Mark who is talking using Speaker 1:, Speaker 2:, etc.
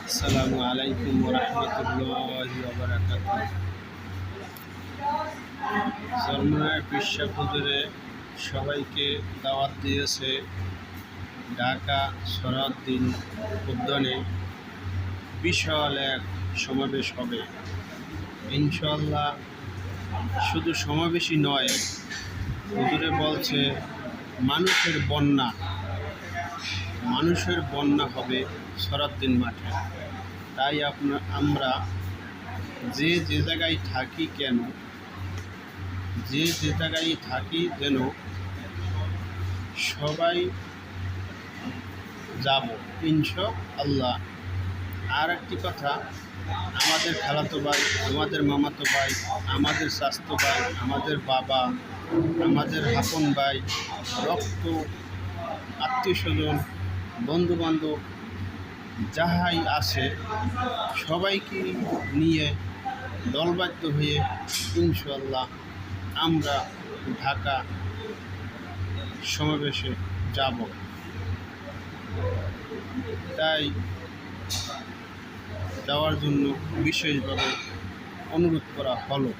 Speaker 1: আসসালামু আলাইকুম ওরহমতুল্লাহি ওয়াবারাকাতুহু। চরমনায় বিশ্বাস হুজুরে সবাইকে দাওয়াত দিয়েছে ঢাকা সরাউদ্দিন উদ্যানে বিশাল এক সমাবেশ হবে ইনশাআল্লাহ। শুধু সমাবেশই নয়, হুজুরে বলছে মানুষের বন্যা হবে সরাউদ্দিন মাঠে। তাই আমরা যে জায়গায় থাকি যেন সবাই যাব ইনশাআল্লাহ। আর একটি কথা, আমাদের খালাতো ভাই, আমাদের মামাতো ভাই, আমাদের চাচাতো ভাই, আমাদের বাবা, আমাদের আপন ভাই, রক্ত আত্মীয় স্বজন, বন্ধুবান্ধব যাহাই আছে সবাইকে নিয়ে দলবদ্ধ হয়ে ইনশাআল্লাহ আমরা ঢাকা সমাবেশে যাব। তাই যাওয়ার জন্য বিশেষভাবে অনুরোধ করা হলো।